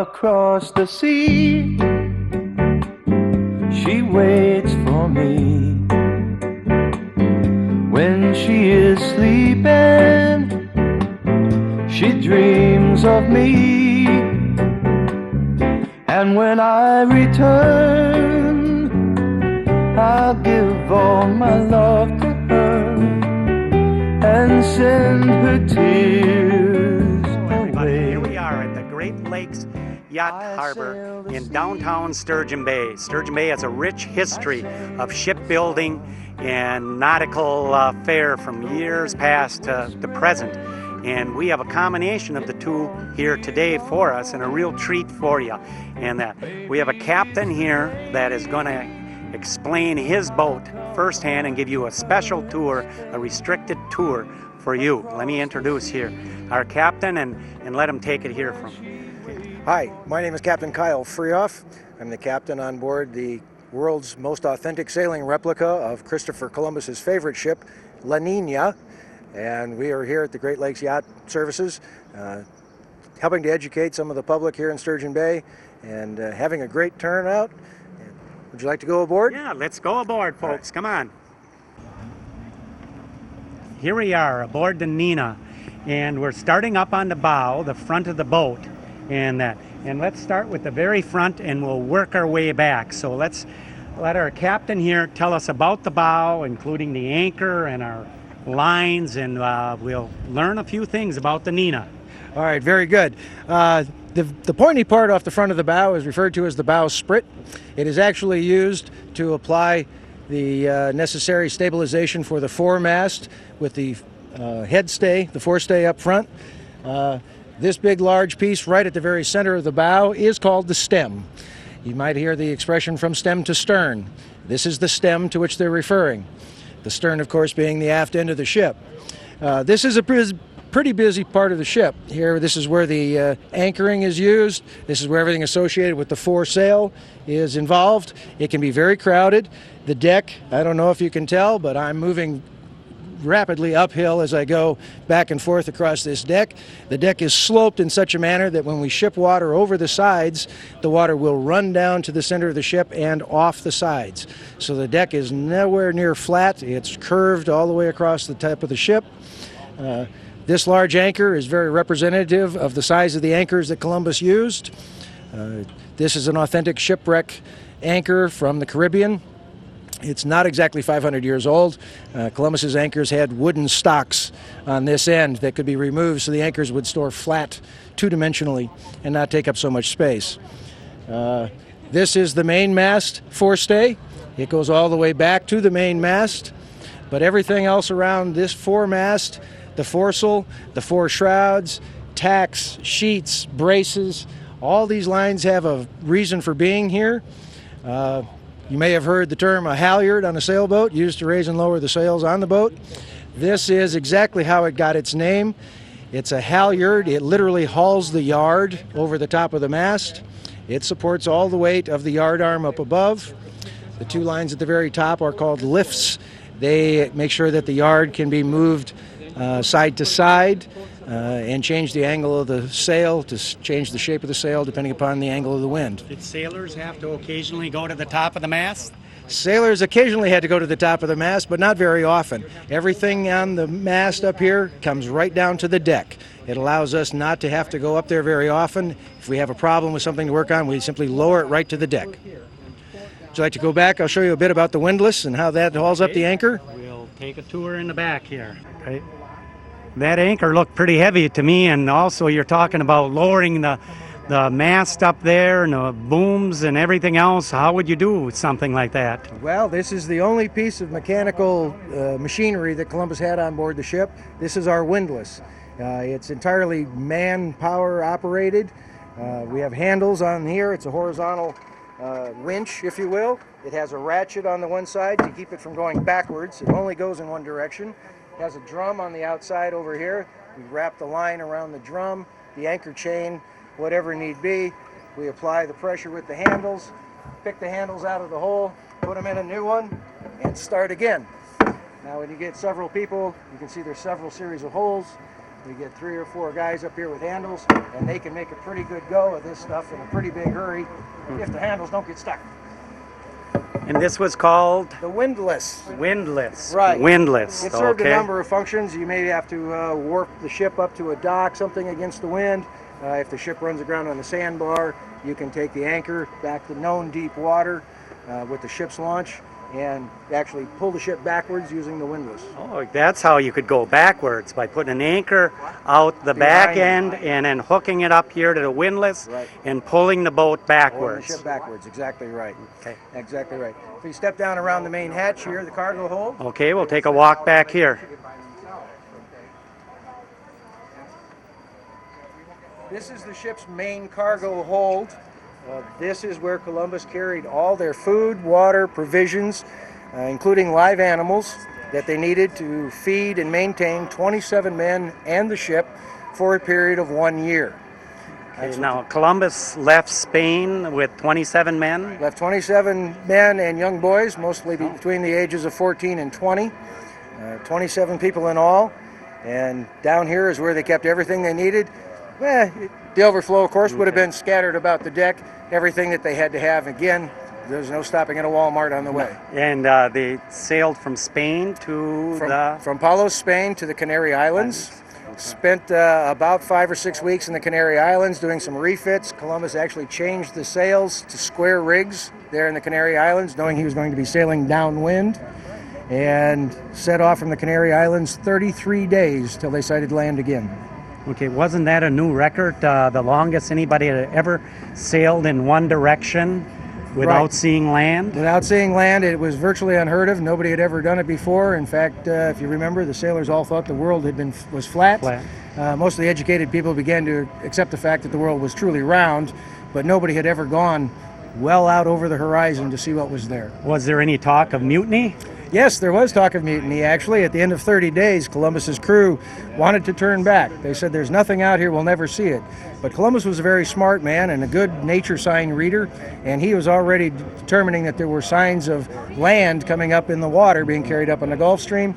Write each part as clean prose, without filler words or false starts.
across the sea. She waits for me when she is sleeping. She dreams of me, and when I return, I'll give all my love to her and send her tears. Everybody, here we are at the Great Lakes Yacht Harbor in downtown Sturgeon Bay. Sturgeon Bay has a rich history of shipbuilding and nautical fare from years past to the present. And we have a combination of the two here today for us, and a real treat for you. And that we have a captain here that is going to explain his boat firsthand and give you a special tour, a restricted tour for you. Let me introduce here our captain and let him take it here from. Hi, my name is Captain Kyle Freoff. I'm the captain on board the world's most authentic sailing replica of Christopher Columbus's favorite ship, La Nina. And we are here at the Great Lakes Yacht Services, helping to educate some of the public here in Sturgeon Bay and having a great turnout. Would you like to go aboard? Yeah, let's go aboard, folks. Come on. Here we are aboard the Nina, and we're starting up on the bow, the front of the boat. And let's start with the very front, and we'll work our way back. So let's let our captain here tell us about the bow, including the anchor and our lines, and we'll learn a few things about the Nina. All right, very good. The pointy part off the front of the bow is referred to as the bow sprit. It is actually used to apply the necessary stabilization for the foremast with the head stay, the forestay up front. This big large piece right at the very center of the bow is called the stem. You might hear the expression from stem to stern. This is the stem to which they're referring. The stern, of course, being the aft end of the ship. This is a pretty busy part of the ship. Here, this is where the anchoring is used. This is where everything associated with the foresail is involved. It can be very crowded. The deck, I don't know if you can tell, but I'm moving rapidly uphill as I go back and forth across this deck. The deck is sloped in such a manner that when we ship water over the sides, the water will run down to the center of the ship and off the sides. So the deck is nowhere near flat. It's curved all the way across the top of the ship. This large anchor is very representative of the size of the anchors that Columbus used. This is an authentic shipwreck anchor from the Caribbean. It's not exactly 500 years old. Columbus's anchors had wooden stocks on this end that could be removed so the anchors would store flat two-dimensionally and not take up so much space. This is the main mast forestay. It goes all the way back to the main mast, but everything else around this foremast, the foresail, the fore shrouds, tacks, sheets, braces, all these lines have a reason for being here. You may have heard the term a halyard on a sailboat, used to raise and lower the sails on the boat. This is exactly how it got its name. It's a halyard. It literally hauls the yard over the top of the mast. It supports all the weight of the yard arm up above. The two lines at the very top are called lifts. They make sure that the yard can be moved side to side and change the angle of the sail to change the shape of the sail depending upon the angle of the wind. Did sailors have to occasionally go to the top of the mast? Sailors occasionally had to go to the top of the mast, but not very often. Everything on the mast up here comes right down to the deck. It allows us not to have to go up there very often. If we have a problem with something to work on, we simply lower it right to the deck. Would you like to go back? I'll show you a bit about the windlass and how that hauls up the anchor. We'll take a tour in the back here. Right. That anchor looked pretty heavy to me, and also you're talking about lowering the mast up there and the booms and everything else. How would you do something like that? Well, this is the only piece of mechanical machinery that Columbus had on board the ship. This is our windlass. It's entirely manpower operated. We have handles on here. It's a horizontal winch, if you will. It has a ratchet on the one side to keep it from going backwards. It only goes in one direction. It has a drum on the outside over here. We wrap the line around the drum, the anchor chain, whatever need be. We apply the pressure with the handles, pick the handles out of the hole, put them in a new one, and start again. Now when you get several people, you can see there's several series of holes. We get 3 or 4 guys up here with handles, and they can make a pretty good go of this stuff in a pretty big hurry if the handles don't get stuck. And this was called The windlass. windlass. Right. Windlass. It served Okay. a number of functions. You may have to warp the ship up to a dock, something against the wind. If the ship runs aground on the sandbar, you can take the anchor back to known deep water with the ship's launch and actually pull the ship backwards using the windlass. Oh, that's how you could go backwards, by putting an anchor out the back Behind end and then hooking it up here to the windlass Right. and pulling the boat Pulling the backwards. ship backwards, exactly right. Okay. Exactly right. If you step down around the main hatch here, the cargo hold. Okay, we'll take a walk back here. This is the ship's main cargo hold. This is where Columbus carried all their food, water, provisions, including live animals that they needed to feed and maintain 27 men and the ship for a period of 1 year. Okay, now, Columbus left Spain with 27 men. Left 27 men and young boys, mostly between the ages of 14 and 20. 27 people in all. And down here is where they kept everything they needed. The overflow, of course, would have been scattered about the deck, everything that they had to have. Again, there's no stopping at a Walmart on the way. And they sailed from Spain to From Palos, Spain to the Canary Islands. Spent about 5 or 6 weeks in the Canary Islands doing some refits. Columbus actually changed the sails to square rigs there in the Canary Islands, knowing he was going to be sailing downwind, and set off from the Canary Islands 33 days till they sighted land again. Okay, wasn't that a new record? The longest anybody had ever sailed in one direction without Right. seeing land? Without seeing land, it was virtually unheard of. Nobody had ever done it before. In fact, if you remember, the sailors all thought the world was flat. Most of the educated people began to accept the fact that the world was truly round, but nobody had ever gone well out over the horizon to see what was there. Was there any talk of mutiny? Yes, there was talk of mutiny, actually. At the end of 30 days, Columbus's crew wanted to turn back. They said, there's nothing out here, we'll never see it. But Columbus was a very smart man and a good nature sign reader, and he was already determining that there were signs of land coming up in the water being carried up on the Gulf Stream,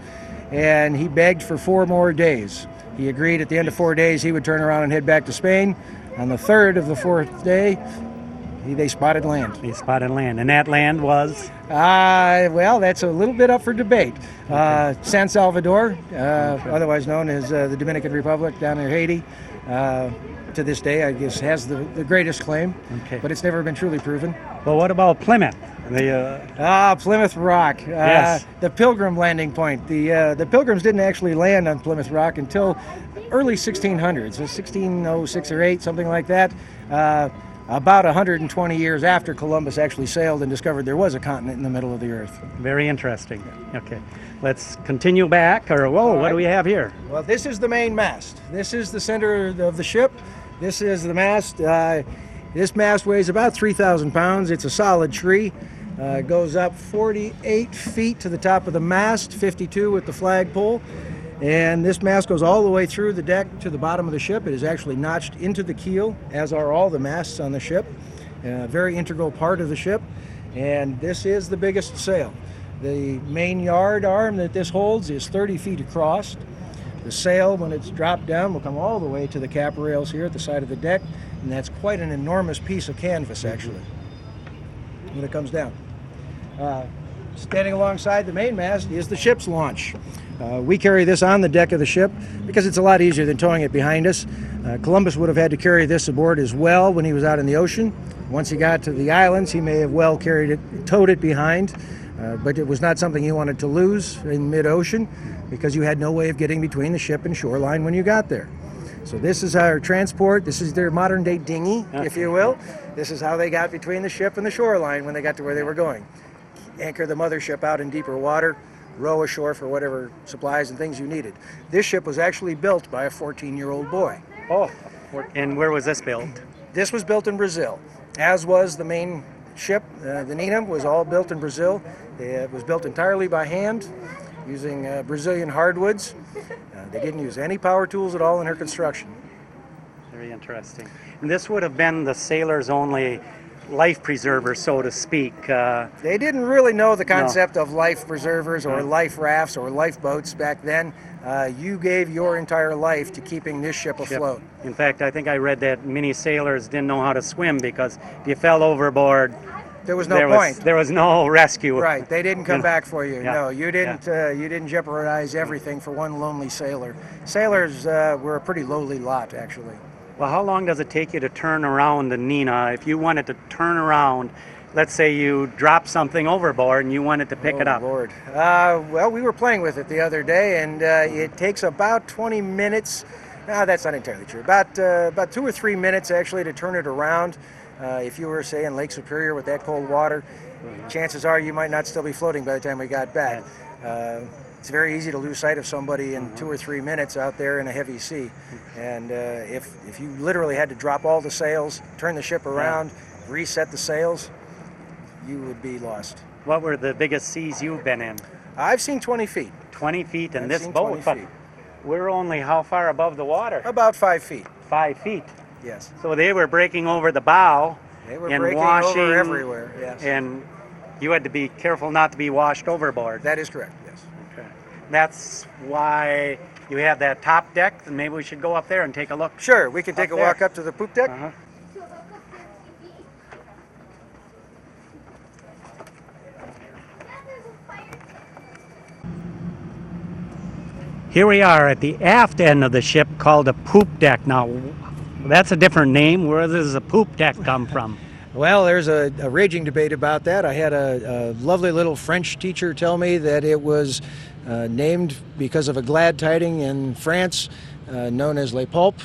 and he begged for 4 more days. He agreed at the end of 4 days he would turn around and head back to Spain. On the 3rd of the 4th day, they spotted land. They spotted land, and that land was? Well, that's a little bit up for debate. San Salvador, otherwise known as the Dominican Republic down in Haiti, to this day, I guess, has the greatest claim, Okay. but it's never been truly proven. Well, what about Plymouth? Plymouth Rock, Yes. the Pilgrim landing point. The Pilgrims didn't actually land on Plymouth Rock until early 1600s, so 1606 or 8, something like that. About 120 years after Columbus actually sailed and discovered there was a continent in the middle of the earth. Very interesting. Okay, let's continue back. What do we have here? Well, this is the main mast. This is the center of the ship. This is the mast. This mast weighs about 3,000 pounds. It's a solid tree. It goes up 48 feet to the top of the mast, 52 with the flagpole. And this mast goes all the way through the deck to the bottom of the ship. It is actually notched into the keel, as are all the masts on the ship. A very integral part of the ship. And this is the biggest sail. The main yard arm that this holds is 30 feet across. The sail, when it's dropped down, will come all the way to the cap rails here at the side of the deck. And that's quite an enormous piece of canvas, actually, when it comes down. Standing alongside the mainmast is the ship's launch. We carry this on the deck of the ship because it's a lot easier than towing it behind us. Columbus would have had to carry this aboard as well when he was out in the ocean. Once he got to the islands, he may have well carried it, towed it behind, but it was not something he wanted to lose in mid-ocean because you had no way of getting between the ship and shoreline when you got there. So this is our transport. This is their modern-day dinghy, if you will. This is how they got between the ship and the shoreline when they got to where they were going. Anchor the mothership out in deeper water, row ashore for whatever supplies and things you needed. This ship was actually built by a 14-year-old boy. Oh, and where was this built? This was built in Brazil, as was the main ship. The Nina was all built in Brazil. It was built entirely by hand using Brazilian hardwoods. They didn't use any power tools at all in her construction. Very interesting. And this would have been the sailors' only life preserver, so to speak. They didn't really know the No. concept of life preservers or life rafts or lifeboats back then. You gave your entire life to keeping this ship afloat. In fact, I think I read that many sailors didn't know how to swim because if you fell overboard, There was no point. there was no rescue. Right, they didn't come back for you. Yeah. No, you didn't. You didn't jeopardize everything for one lonely sailor. Sailors were a pretty lowly lot, actually. Well, how long does it take you to turn around the Nina? If you wanted to turn around, let's say you dropped something overboard and you wanted to pick it up. Lord. Well, we were playing with it the other day, and it takes about 20 minutes. No, that's not entirely true. About 2 or 3 minutes actually to turn it around. If you were, say, in Lake Superior with that cold water, chances are you might not still be floating by the time we got back. It's very easy to lose sight of somebody in 2 or 3 minutes out there in a heavy sea. And if you literally had to drop all the sails, turn the ship around, reset the sails, you would be lost. What were the biggest seas you've been in? I've seen 20 feet. 20 feet in I've this seen boat, 20 but feet. we're only how far above the water? About 5 feet. 5 feet. Yes. So they were breaking over the bow They were and breaking washing over everywhere. Yes. and you had to be careful not to be washed overboard. That is correct. Yes. Okay. That's why you have that top deck, and maybe we should go up there and take a look. Sure, we can take Up a walk there. up to the poop deck. Uh-huh. Here we are at the aft end of the ship called a poop deck. Now, that's a different name. Where does a poop deck come from? Well, there's a raging debate about that. I had a lovely little French teacher tell me that it was named because of a glad tiding in France known as Les Pulpes.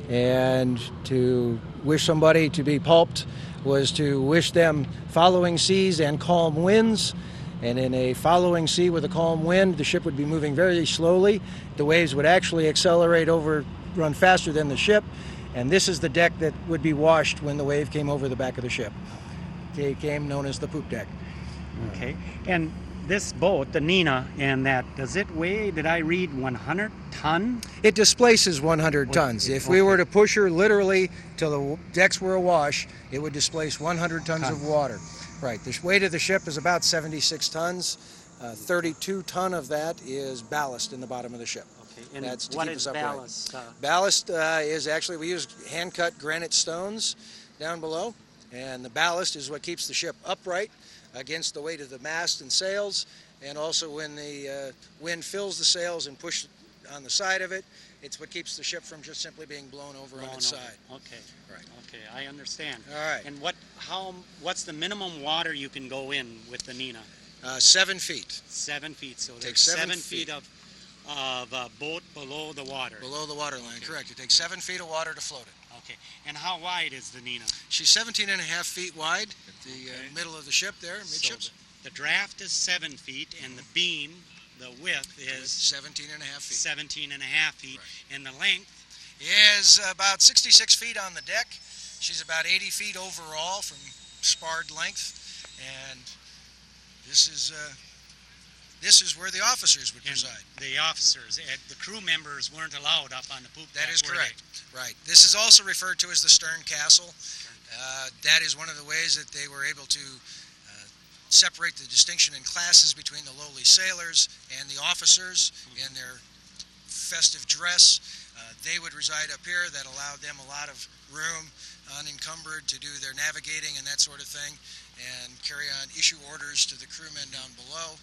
And to wish somebody to be pulped was to wish them following seas and calm winds. And in a following sea with a calm wind, the ship would be moving very slowly. The waves would actually accelerate run faster than the ship. And this is the deck that would be washed when the wave came over the back of the ship. It came known as the poop deck. Okay. And this boat, the Nina, and that, does it weigh, did I read 100 ton? It displaces 100 tons. If we were to push her literally till the decks were awash, it would displace 100 tons of water. Right. The weight of the ship is about 76 tons. 32 ton of that is ballast in the bottom of the ship. Okay. And That's to what keep is us upright. ballast? Ballast is actually, we use hand-cut granite stones down below, and the ballast is what keeps the ship upright against the weight of the mast and sails, and also when the wind fills the sails and pushes on the side of it, it's what keeps the ship from just simply being blown over on its side. Okay. Right. Okay, I understand. All right. And what's the minimum water you can go in with the Nina? 7 feet 7 feet. So Takes there's 7 7 feet of boat below the water. below the water line. Correct. It takes 7 feet of water to float it. Okay. And how wide is the Nina? She's 17 and a half feet wide at the middle of the ship there, midships. So the draft is 7 feet, and the beam, the width is 17 and a half feet. 17 and a half feet, and the length. Is about 66 feet on the deck. She's about 80 feet overall from sparred length, and this is where the officers would And preside. the officers, the crew members weren't allowed up on the poop deck. That is were they? correct. Right. This is also referred to as the stern castle. That is one of the ways that they were able to separate the distinction in classes between the lowly sailors and the officers in their festive dress. They would reside up here. That allowed them a lot of room, unencumbered, to do their navigating and that sort of thing, and issue orders to the crewmen down below.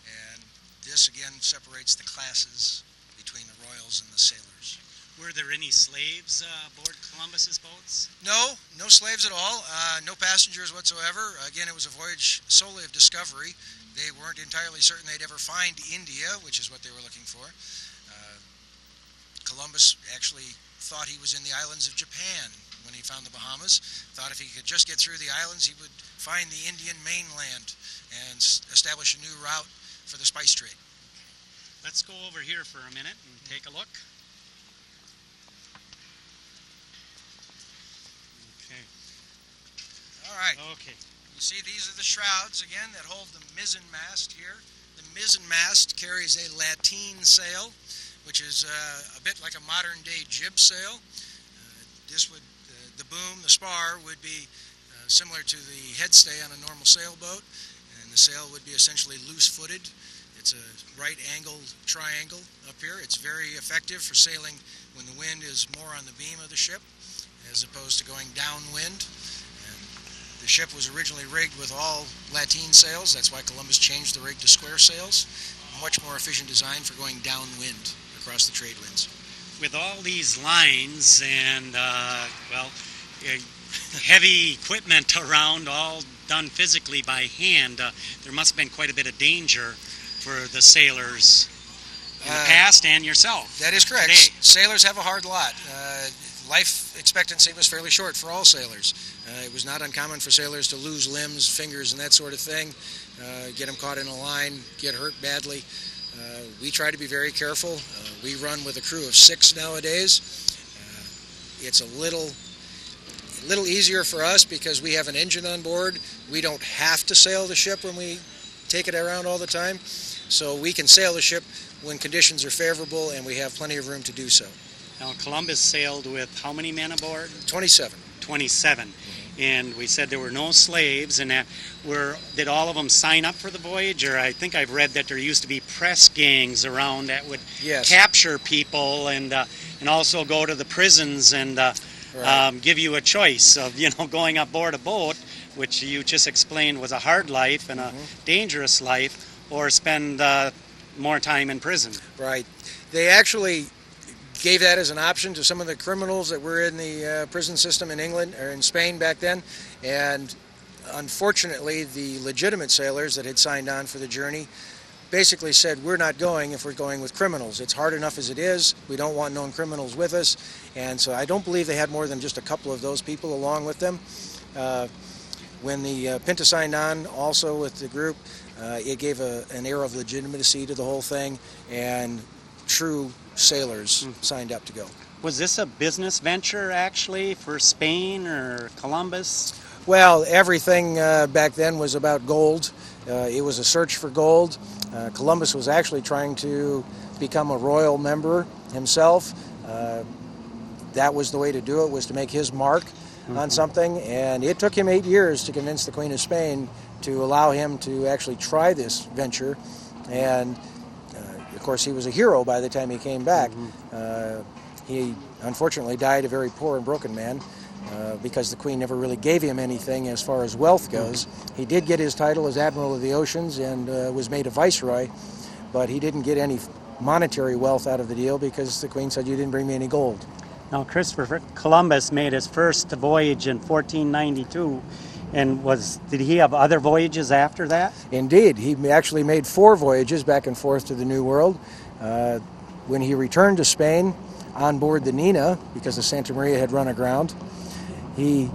And this again separates the classes between the royals and the sailors. Were there any slaves aboard Columbus's boats? No slaves at all. No passengers whatsoever. Again, it was a voyage solely of discovery. They weren't entirely certain they'd ever find India, which is what they were looking for. Columbus actually thought he was in the islands of Japan when he found the Bahamas. Thought if he could just get through the islands, he would find the Indian mainland and establish a new route for the spice trade. Let's go over here for a minute and take a look. Okay. All right. Okay. You see, these are the shrouds, again, that hold the mizzen mast here. The mizzen mast carries a lateen sail, which is a bit like a modern-day jib sail. The boom, the spar, would be similar to the headstay on a normal sailboat, and the sail would be essentially loose-footed. It's a right-angled triangle up here. It's very effective for sailing when the wind is more on the beam of the ship as opposed to going downwind. And the ship was originally rigged with all lateen sails. That's why Columbus changed the rig to square sails. Much more efficient design for going downwind across the trade winds. With all these lines and, heavy equipment around, all done physically by hand, there must have been quite a bit of danger for the sailors in the past and yourself. That is correct. Today. Sailors have a hard lot. Life expectancy was fairly short for all sailors. It was not uncommon for sailors to lose limbs, fingers, and that sort of thing, get them caught in a line, get hurt badly. We try to be very careful. We run with a crew of 6 nowadays. It's a little easier for us because we have an engine on board. We don't have to sail the ship when we take it around all the time. So we can sail the ship when conditions are favorable and we have plenty of room to do so. Now, Columbus sailed with how many men aboard? 27. 27. And we said there were no slaves, and did all of them sign up for the voyage? Or I think I've read that there used to be press gangs around that would capture people and also go to the prisons and give you a choice of going aboard a boat, which you just explained was a hard life and a dangerous life, or spend more time in prison. Right. They actually gave that as an option to some of the criminals that were in the prison system in England or in Spain back then, and unfortunately the legitimate sailors that had signed on for the journey basically said, we're not going if we're going with criminals. It's hard enough as it is. We don't want known criminals with us. And so I don't believe they had more than just a couple of those people along with them. When the Pinta signed on also with the group, it gave an air of legitimacy to the whole thing, and true sailors signed up to go. Was this a business venture actually for Spain or Columbus? Well, everything back then was about gold. It was a search for gold. Columbus was actually trying to become a royal member himself. That was the way to do it, was to make his mark on something, and it took him 8 years to convince the Queen of Spain to allow him to actually try this venture. And of course, he was a hero by the time he came back. He unfortunately died a very poor and broken man because the Queen never really gave him anything as far as wealth goes. He did get his title as Admiral of the Oceans and was made a Viceroy, but he didn't get any monetary wealth out of the deal because the Queen said, you didn't bring me any gold. Now, Christopher Columbus made his first voyage in 1492, and did he have other voyages after that? Indeed, he actually made 4 voyages back and forth to the New World. When he returned to Spain on board the Nina, because the Santa Maria had run aground, he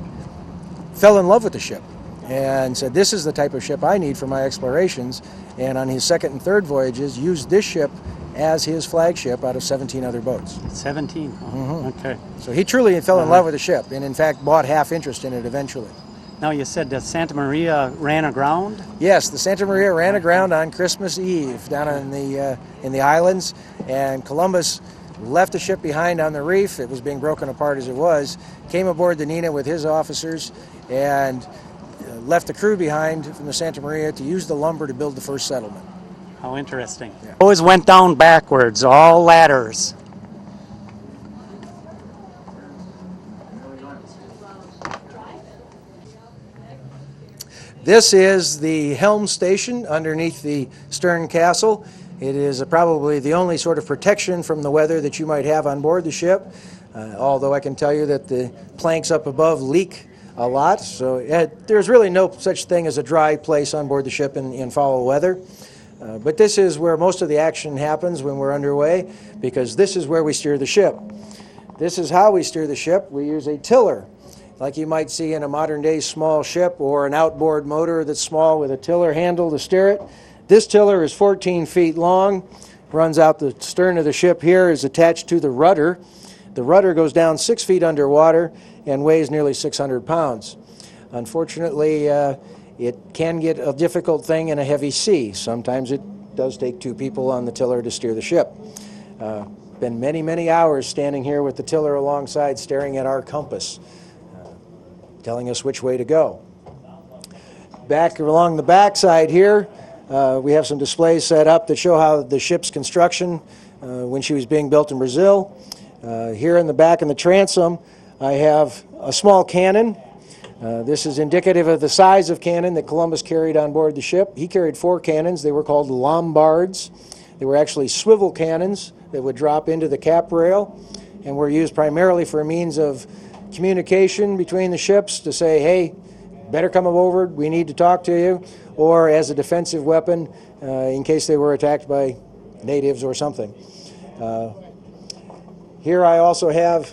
fell in love with the ship and said, this is the type of ship I need for my explorations. And on his second and third voyages, used this ship as his flagship out of 17 other boats. 17? Oh, okay. So he truly fell in love with the ship and in fact bought half interest in it eventually. Now, you said the Santa Maria ran aground? Yes, the Santa Maria ran aground on Christmas Eve down in the islands, and Columbus left the ship behind on the reef. It was being broken apart as it was, came aboard the Nina with his officers, and left the crew behind from the Santa Maria to use the lumber to build the first settlement. How interesting. Yeah. Always went down backwards, all ladders. This is the helm station underneath the stern castle. It is probably the only sort of protection from the weather that you might have on board the ship, although I can tell you that the planks up above leak a lot, so there's really no such thing as a dry place on board the ship in foul weather. But this is where most of the action happens when we're underway, because this is where we steer the ship. This is how we steer the ship. We use a tiller, like you might see in a modern-day small ship, or an outboard motor that's small with a tiller handle to steer it. This tiller is 14 feet long, runs out the stern of the ship here, is attached to the rudder. The rudder goes down 6 feet underwater and weighs nearly 600 pounds. Unfortunately, it can get a difficult thing in a heavy sea. Sometimes it does take 2 people on the tiller to steer the ship. Been many, many hours standing here with the tiller alongside, staring at our compass. telling us which way to go. Back along the back side here, we have some displays set up that show how the ship's construction when she was being built in Brazil. Here in the back in the transom, I have a small cannon. This is indicative of the size of cannon that Columbus carried on board the ship. He carried 4 cannons. They were called Lombards. They were actually swivel cannons that would drop into the cap rail and were used primarily for a means of communication between the ships to say, hey, better come over, we need to talk to you, or as a defensive weapon in case they were attacked by natives or something. Here I also have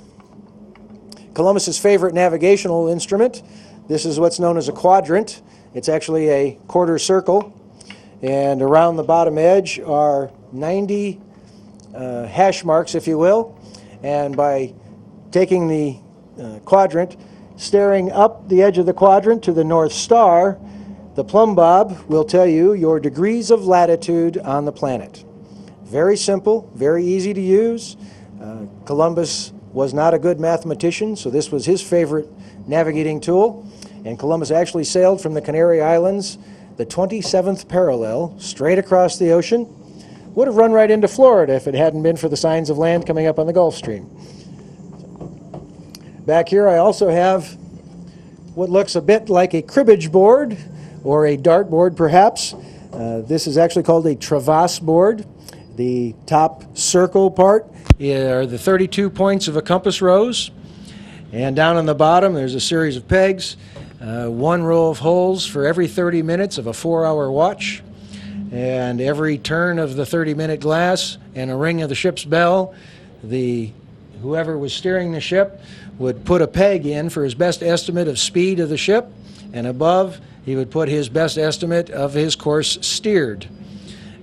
Columbus's favorite navigational instrument. This is what's known as a quadrant. It's actually a quarter circle, and around the bottom edge are 90 hash marks, if you will, and by taking the quadrant, staring up the edge of the quadrant to the North Star, the plumb bob will tell you your degrees of latitude on the planet. Very simple, very easy to use. Columbus was not a good mathematician, so this was his favorite navigating tool, and Columbus actually sailed from the Canary Islands, the 27th parallel, straight across the ocean. Would have run right into Florida if it hadn't been for the signs of land coming up on the Gulf Stream. Back here I also have what looks a bit like a cribbage board or a dart board perhaps. This is actually called a travasse board. The top circle part are the 32 points of a compass rose, and down on the bottom there's a series of pegs, 1 row of holes for every 30 minutes of a 4-hour watch, and every turn of the 30-minute glass and a ring of the ship's bell, whoever was steering the ship would put a peg in for his best estimate of speed of the ship, and above he would put his best estimate of his course steered.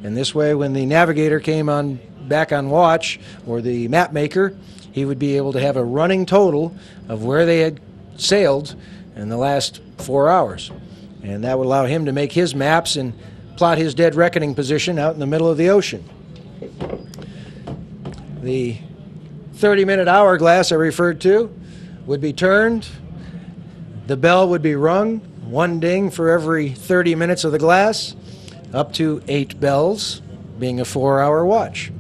And this way, when the navigator came back on watch, or the map maker, he would be able to have a running total of where they had sailed in the last 4 hours. And that would allow him to make his maps and plot his dead reckoning position out in the middle of the ocean. The 30-minute hourglass I referred to would be turned, the bell would be rung, 1 ding for every 30 minutes of the glass, up to 8 bells, being a 4-hour watch.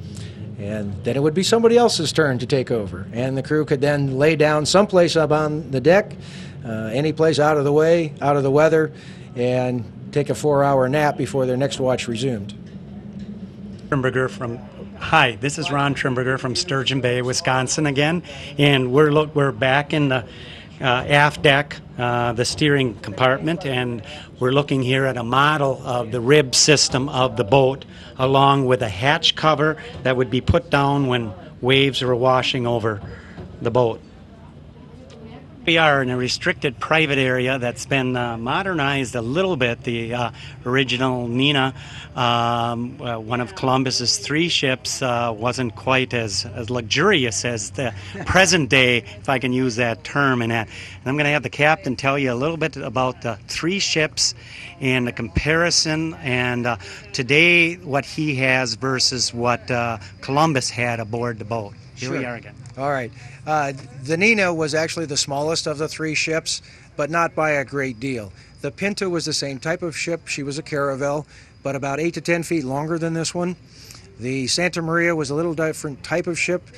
And then it would be somebody else's turn to take over, and the crew could then lay down someplace up on the deck, any place out of the way, out of the weather, and take a 4-hour nap before their next watch resumed. Hi, this is Ron Trimberger from Sturgeon Bay, Wisconsin again, and we're back in the aft deck, the steering compartment, and we're looking here at a model of the rib system of the boat, along with a hatch cover that would be put down when waves were washing over the boat. We are in a restricted private area that's been modernized a little bit. The original Nina, one of Columbus's 3 ships, wasn't quite as luxurious as the present day, if I can use that term. And I'm going to have the captain tell you a little bit about the 3 ships and the comparison, and today what he has versus what Columbus had aboard the boat. Here we are again. All right. The Nina was actually the smallest of the 3 ships, but not by a great deal. The Pinta was the same type of ship. She was a caravel, but about 8 to 10 feet longer than this one. The Santa Maria was a little different type of ship.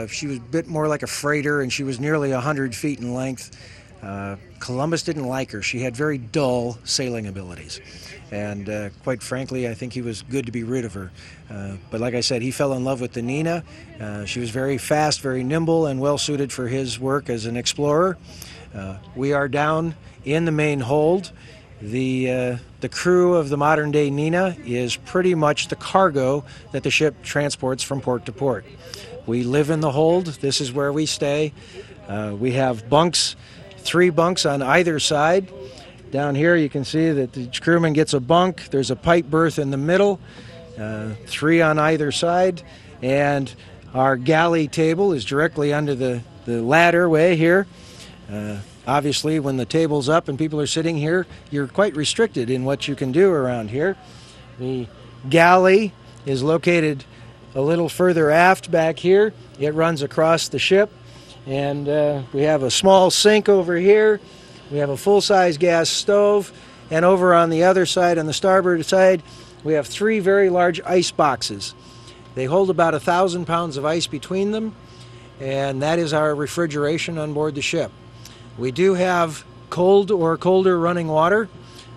She was a bit more like a freighter, and she was nearly 100 feet in length. Columbus didn't like her. She had very dull sailing abilities. And quite frankly, I think he was good to be rid of her. But like I said, he fell in love with the Nina. She was very fast, very nimble, and well suited for his work as an explorer. We are down in the main hold. The crew of the modern day Nina is pretty much the cargo that the ship transports from port to port. We live in the hold. This is where we stay. We have bunks, 3 bunks on either side. Down here you can see that the crewman gets a bunk. There's a pipe berth in the middle, 3 on either side, and our galley table is directly under the ladder way here. Obviously, when the table's up and people are sitting here, you're quite restricted in what you can do around here. The galley is located a little further aft back here. It runs across the ship, and we have a small sink over here. we have a full-size gas stove, and over on the other side, on the starboard side, we have 3 very large ice boxes. They hold about 1,000 pounds of ice between them, and that is our refrigeration on board the ship. We do have cold or colder running water,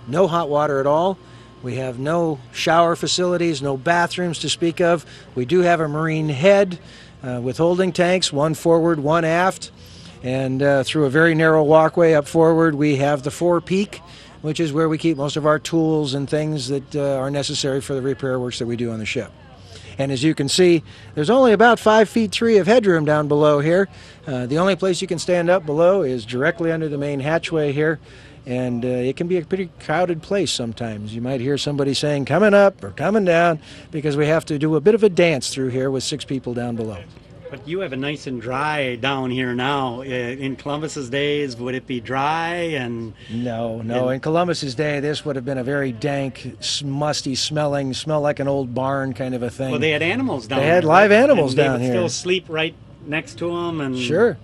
no hot water at all. We have no shower facilities, no bathrooms to speak of. We do have a marine head with holding tanks, one forward, one aft, and through a very narrow walkway up forward we have the forepeak, which is where we keep most of our tools and things that are necessary for the repair works that we do on the ship. And as you can see, there's only about 5'3" of headroom down below here. The only place you can stand up below is directly under the main hatchway here, and it can be a pretty crowded place sometimes. You might hear somebody saying coming up or coming down, because we have to do a bit of a dance through here with 6 people down below. But you have it nice and dry down here now. In Columbus's days, would it be dry? And No. In Columbus's day, this would have been a very dank, musty smelling, smell like an old barn kind of a thing. well, they had animals down They here. had live animals and down they would here. still sleep right next to them. And Sure.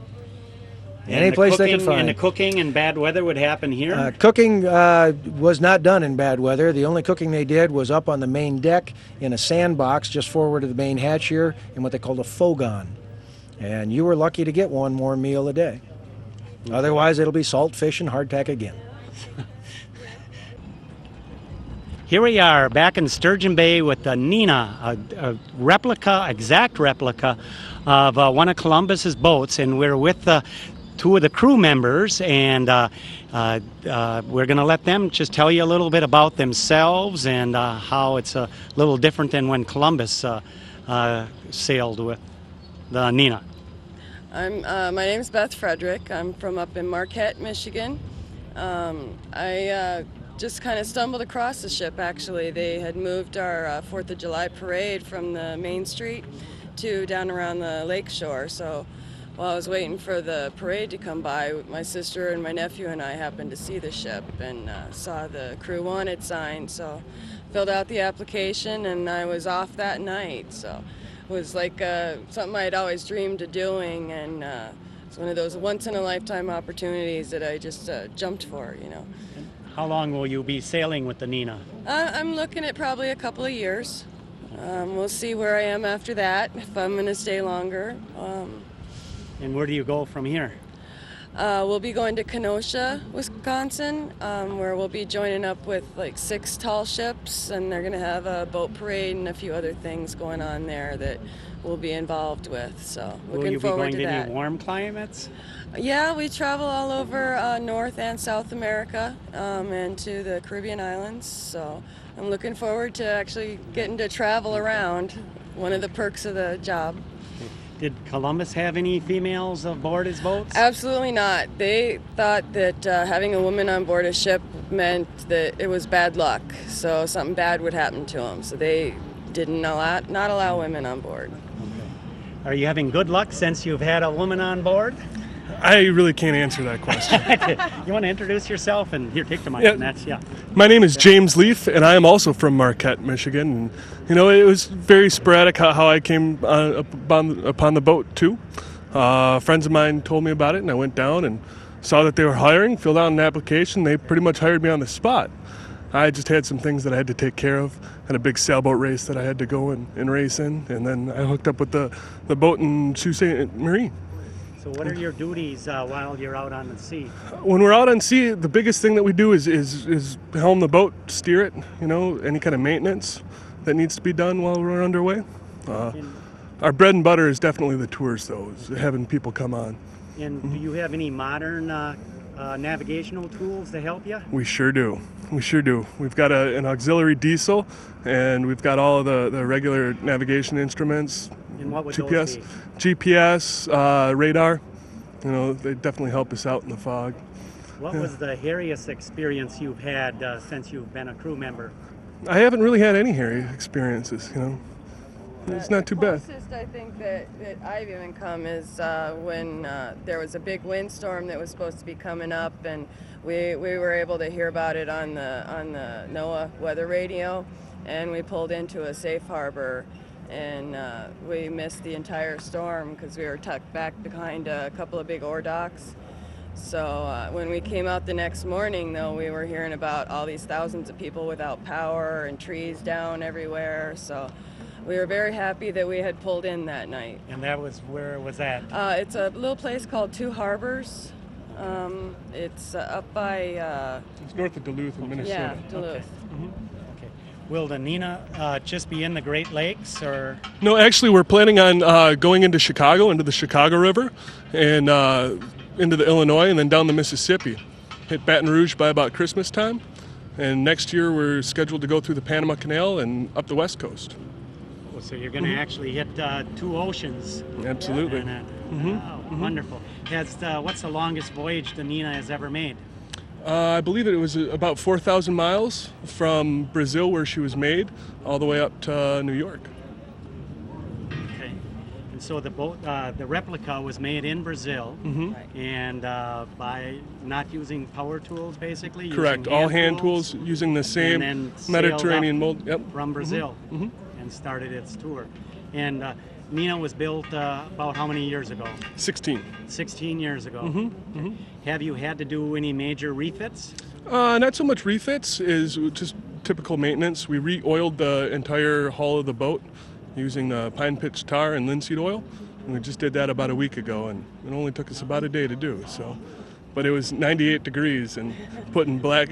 and Any the place they cooking- could find. And the cooking and bad weather would happen here. Cooking was not done in bad weather. The only cooking they did was up on the main deck in a sandbox just forward of the main hatch here in what they called a fogon. And you were lucky to get one more meal a day. Otherwise, it'll be salt, fish, and hardtack again. Here we are back in Sturgeon Bay with the Nina, a replica, exact replica of one of Columbus's boats, and we're with 2 of the crew members, and we're going to let them just tell you a little bit about themselves and how it's a little different than when Columbus sailed with the Nina. My name's Beth Frederick. I'm from up in Marquette, Michigan. I just kind of stumbled across the ship, actually. They had moved our 4th of July parade from the main street to down around the lake shore. So while I was waiting for the parade to come by, my sister and my nephew and I happened to see the ship and saw the crew wanted sign. So filled out the application and I was off that night. So it was like something I'd always dreamed of doing, and it's one of those once-in-a-lifetime opportunities that I just jumped for, you know. How long will you be sailing with the Nina? I'm looking at probably a couple of years. We'll see where I am after that, if I'm going to stay longer. And where do you go from here? We'll be going to Kenosha, Wisconsin, where we'll be joining up with like 6 tall ships, and they're going to have a boat parade and a few other things going on there that we'll be involved with. So Will looking you be forward going to to that. any warm climates? Yeah, we travel all over North and South America and to the Caribbean islands. So I'm looking forward to actually getting to travel around. One of the perks of the job. Did Columbus have any females aboard his boats? Absolutely not. They thought that having a woman on board a ship meant that it was bad luck, so something bad would happen to them. So they didn't not allow women on board. Are you having good luck since you've had a woman on board? I really can't answer that question. You want to introduce yourself? And here, take the mic. Yeah. And that's, yeah. My name is James Leaf, and I am also from Marquette, Michigan. And, you know, it was very sporadic how I came upon the boat, too. Friends of mine told me about it, and I went down and saw that they were hiring, filled out an application. They pretty much hired me on the spot. I just had some things that I had to take care of. Had a big sailboat race that I had to go and race in, and then I hooked up with the boat in Sault Ste. Marie. So what are your duties while you're out on the sea? When we're out on sea, the biggest thing that we do is helm the boat, steer it, you know, any kind of maintenance that needs to be done while we're underway. Our bread and butter is definitely the tours, though, is having people come on. And do you have any modern navigational tools to help you? We sure do. We sure do. We've got an auxiliary diesel, and we've got all of the regular navigation instruments. And what would GPS, those be? GPS, radar. You know, they definitely help us out in the fog. What was the hairiest experience you've had since you've been a crew member? I haven't really had any hairy experiences, you know. It's not too bad. The closest I think that I've even come is when there was a big windstorm that was supposed to be coming up, and we were able to hear about it on the NOAA weather radio, and we pulled into a safe harbor, and we missed the entire storm because we were tucked back behind a couple of big ore docks. So when we came out the next morning, though, we were hearing about all these thousands of people without power and trees down everywhere. So we were very happy that we had pulled in that night. And that was, where was that? It's a little place called Two Harbors. It's up by, It's north of Duluth in Minnesota. yeah, Duluth. Okay. Will the Neenah just be in the Great Lakes, or? No, actually, we're planning on going into Chicago, into the Chicago River, and into the Illinois, and then down the Mississippi. Hit Baton Rouge by about Christmas time, and next year we're scheduled to go through the Panama Canal and up the West Coast. Oh, so you're going to actually hit 2 oceans. Absolutely. And, wow, wonderful. What's the longest voyage the Neenah has ever made? I believe that it was about 4,000 miles from Brazil, where she was made, all the way up to New York. Okay. And so the boat, the replica was made in Brazil, and by not using power tools, basically. Correct. Using All hand tools using the same and then Mediterranean sailed mold. Yep. from Brazil, and started its tour. And Neenah was built about how many years ago? 16. 16 years ago. Have you had to do any major refits? Not so much refits, is just typical maintenance. We re-oiled the entire hull of the boat using pine pitch tar and linseed oil, and we just did that about a week ago, and it only took us about a day to do. So, but it was 98 degrees and putting black.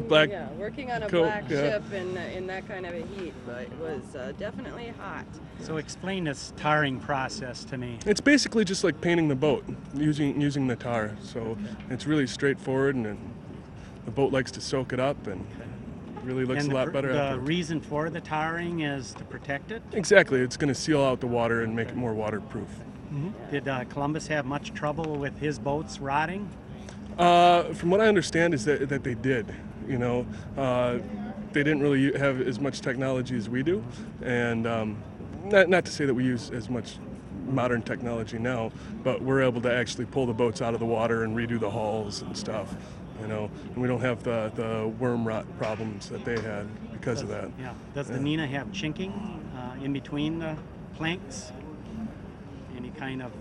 Yeah, working on a coat, black yeah. ship in that kind of a heat, but it was definitely hot. So explain this tarring process to me. It's basically just like painting the boat using the tar. So it's really straightforward, and the boat likes to soak it up, and really looks And a lot better the after. reason for the tarring is to protect it. Exactly, it's going to seal out the water and make it more waterproof. Did Columbus have much trouble with his boats rotting? From what I understand is that they did. You know, they didn't really have as much technology as we do, and not to say that we use as much modern technology now, but we're able to actually pull the boats out of the water and redo the hulls and stuff. You know, and we don't have the worm rot problems that they had because of that. Yeah. Does the Neenah have chinking in between the planks? Any kind of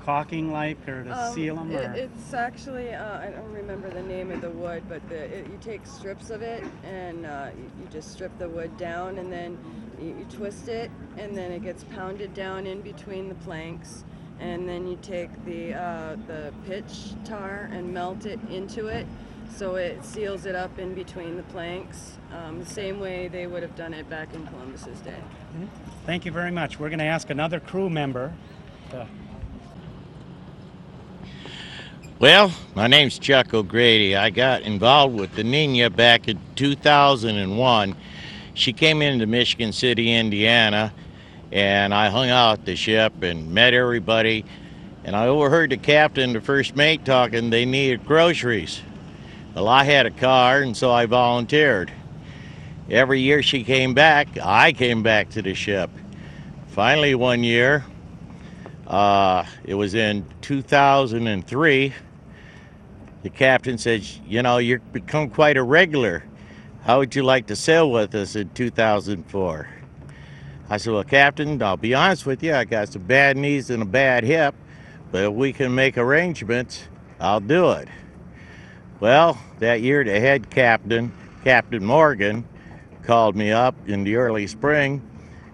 caulking like, or to seal them? It's actually, I don't remember the name of the wood, but you take strips of it and you just strip the wood down, and then you twist it, and then it gets pounded down in between the planks, and then you take the pitch tar and melt it into it, so it seals it up in between the planks, the same way they would have done it back in Columbus's day. Thank you very much. We're going to ask another crew member. Well, my name's Chuck O'Grady. I got involved with the Neenah back in 2001. She came into Michigan City, Indiana, and I hung out at the ship and met everybody. And I overheard the captain and the first mate talking they needed groceries. Well, I had a car, and so I volunteered. Every year she came back, I came back to the ship. Finally, one year, it was in 2003, the captain said, you know, you've become quite a regular. How would you like to sail with us in 2004? I said, well, Captain, I'll be honest with you, I got some bad knees and a bad hip, but if we can make arrangements, I'll do it. Well, that year the head captain, Captain Morgan, called me up in the early spring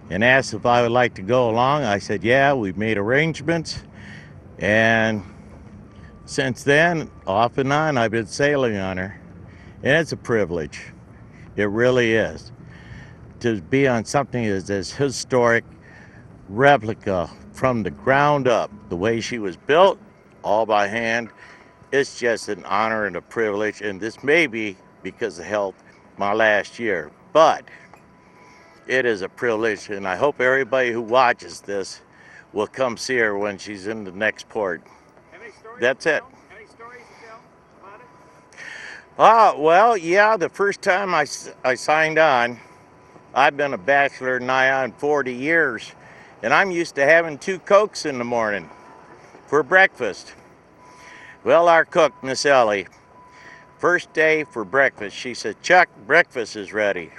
and asked if I would like to go along. I said, yeah, we've made arrangements. And since then, off and on, I've been sailing on her. And it's a privilege. It really is. To be on something as this historic replica from the ground up, the way she was built, all by hand, it's just an honor and a privilege. And this may be, because of health, my last year. But it is a privilege, and I hope everybody who watches this will come see her when she's in the next port. That's it. Any stories to tell about it? Well, yeah, the first time I signed on, I've been a bachelor nigh on 40 years, and I'm used to having 2 Cokes in the morning for breakfast. Well, our cook, Miss Ellie, first day for breakfast, she said, Chuck, breakfast is ready.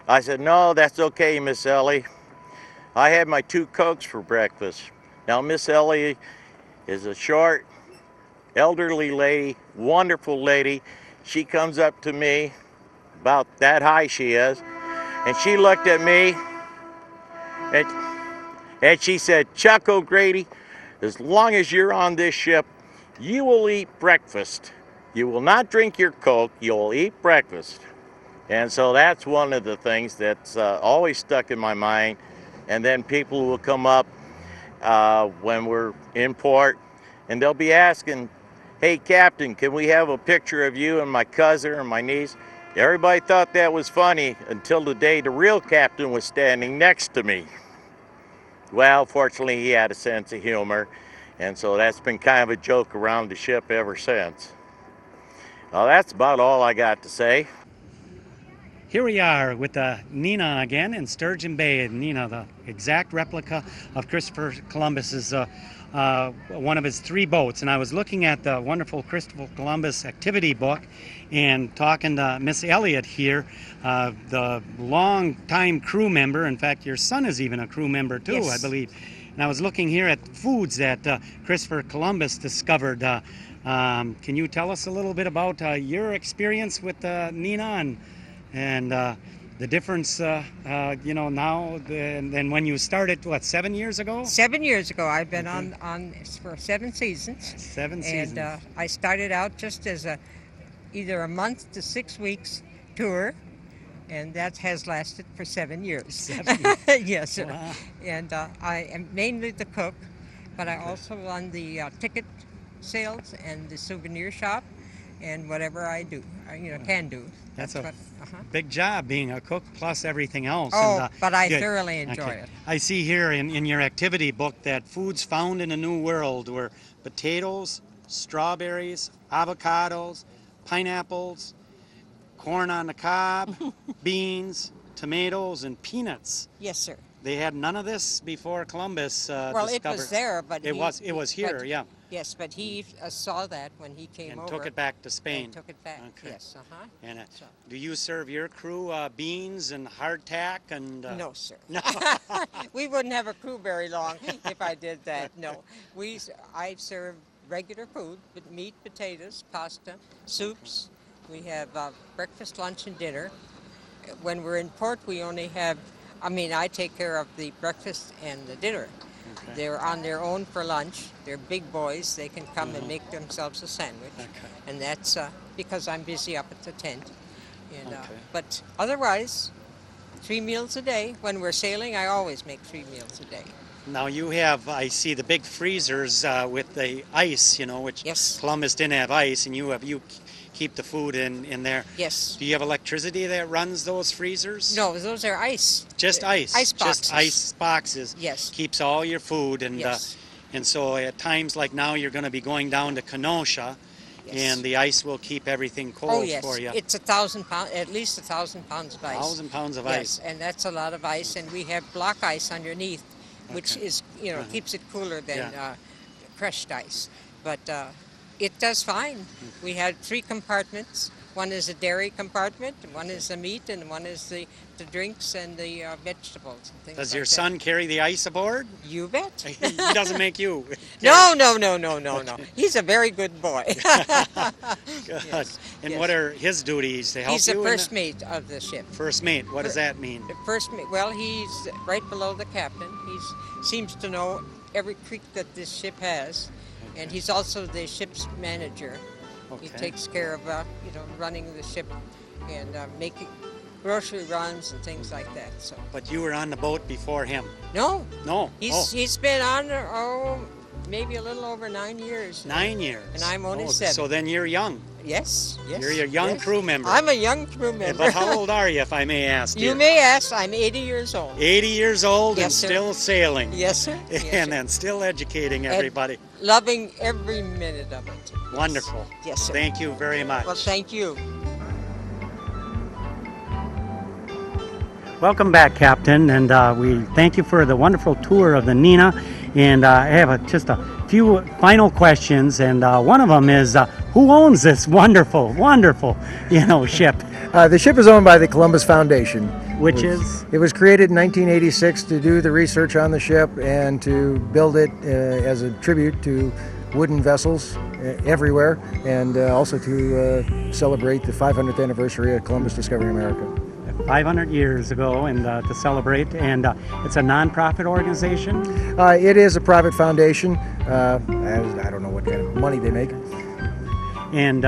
I said, no, that's okay, Miss Ellie. I had my 2 Cokes for breakfast. Now, Miss Ellie is a short, elderly lady, wonderful lady. She comes up to me, about that high she is, and she looked at me and she said, "Chuck O'Grady, as long as you're on this ship, you will eat breakfast. You will not drink your Coke, you'll eat breakfast." And so that's one of the things that's always stuck in my mind. And then people will come up when we're in port, and they'll be asking, "Hey, Captain, can we have a picture of you and my cousin or my niece?" Everybody thought that was funny until the day the real captain was standing next to me. Well, fortunately, he had a sense of humor, and so that's been kind of a joke around the ship ever since. Well, that's about all I got to say. Here we are with the Nina again in Sturgeon Bay. Nina, the exact replica of Christopher Columbus's one of his 3 boats. And I was looking at the wonderful Christopher Columbus activity book and talking to Miss Elliott here, the long-time crew member. In fact, your son is even a crew member too, Yes. I believe. And I was looking here at foods that Christopher Columbus discovered. Can you tell us a little bit about your experience with Nina and the difference, now than when you started, 7 years ago? 7 years ago, I've been on for 7 seasons. 7 seasons. And I started out just as either a month to 6 weeks tour, and that has lasted for 7 years. 7 years. Yes, sir. Wow. And I am mainly the cook, but I also run the ticket sales and the souvenir shop, and whatever I do, can do. That's a what, big job being a cook plus everything else. Oh, And, but I good. thoroughly enjoy Okay. it. I see here in your activity book that foods found in a new world were potatoes, strawberries, avocados, pineapples, corn on the cob, beans, tomatoes, and peanuts. Yes, sir. They had none of this before Columbus Well, discovered. it was there, but It was here, but- yeah. Yes, but he saw that when he came And over. took it back to Spain. And took it back. Okay. Yes. And So- do you serve your crew beans and hardtack and? No, sir. No. We wouldn't have a crew very long if I did that. No, I serve regular food, but meat, potatoes, pasta, soups. We have breakfast, lunch, and dinner. When we're in port, we only have. I take care of the breakfast and the dinner. Okay. They're on their own for lunch. They're big boys. They can come and make themselves a sandwich. Okay. And that's because I'm busy up at the tent. And, Okay. But otherwise, 3 meals a day. When we're sailing, I always make 3 meals a day. Now you have, I see the big freezers with the ice, which Yes. Columbus didn't have ice, and you keep the food in there. Yes. Do you have electricity that runs those freezers? No, those are ice. Just ice. Ice boxes. Just ice boxes. Yes. Keeps all your food, and Yes. and so at times like now you're going to be going down to Kenosha, Yes. and the ice will keep everything cold Oh yes, for you. it's 1,000 pounds, at least 1,000 pounds of ice. 1,000 pounds of yes, ice. and that's a lot of ice. And we have block ice underneath, which Okay. is keeps it cooler than Yeah. crushed ice. But it does fine. Mm-hmm. We had 3 compartments. One is a dairy compartment, one is the meat, and one is the drinks and the vegetables and things Does like your that. son carry the ice aboard? You bet. He doesn't make you. No. He's a very good boy. Good. Yes, And yes. what are his duties to help He's you? the in first mate of the ship. First mate. What does that mean? The first mate. Well, he's right below the captain. He seems to know every creek that this ship has, and he's also the ship's manager. He Okay. takes care of running the ship and making grocery runs and things like that. So But you were on the boat before him. no, No. he's been on maybe a little over 9 years. 9 years. And I'm only 7. So then you're young. Yes. You're a young yes. crew member. I'm a young crew member. But how old are you, if I may ask you? You may ask. I'm 80 years old. 80 years old and Yes, sir. still sailing. Yes, sir. Yes, And sir. then still educating everybody. Loving every minute of it. Wonderful. Yes, sir. Thank you very much. Well, thank you. Welcome back, Captain, and we thank you for the wonderful tour of the Nina. And I have just a few final questions, and one of them is, who owns this wonderful ship? The ship is owned by the Columbus Foundation. Which is? It was created in 1986 to do the research on the ship and to build it as a tribute to wooden vessels everywhere, and also to celebrate the 500th anniversary of Columbus discovering America. 500 years ago, and to celebrate, and it's a non-profit organization. It is a private foundation. I don't know what kind of money they make. And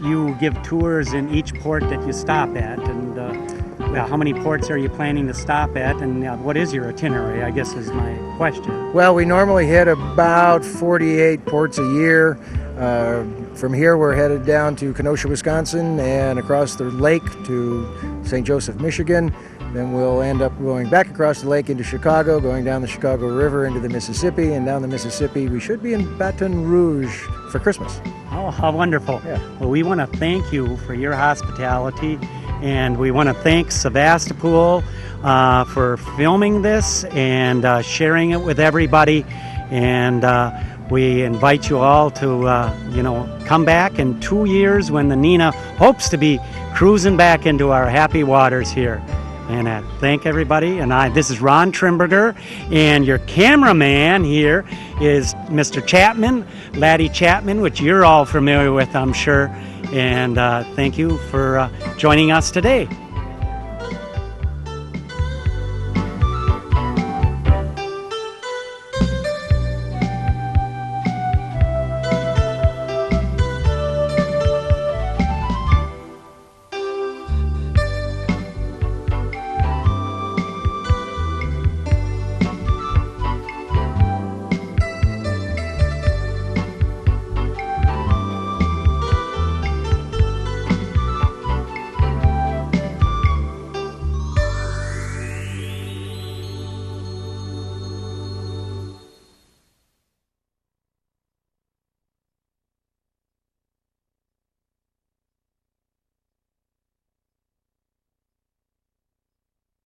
you give tours in each port that you stop at, and how many ports are you planning to stop at, and what is your itinerary, I guess is my question. Well, we normally hit about 48 ports a year. From here, we're headed down to Kenosha, Wisconsin, and across the lake to St. Joseph, Michigan. Then we'll end up going back across the lake into Chicago, going down the Chicago River into the Mississippi, and down the Mississippi. We should be in Baton Rouge for Christmas. Oh, how wonderful. Yeah. Well, we want to thank you for your hospitality, and we want to thank Sevastopol for filming this and sharing it with everybody. And we invite you all to, come back in 2 years when the Nina hopes to be cruising back into our happy waters here. And thank everybody. And this is Ron Trimberger, and your cameraman here is Mr. Chapman, Laddie Chapman, which you're all familiar with, I'm sure. And thank you for joining us today.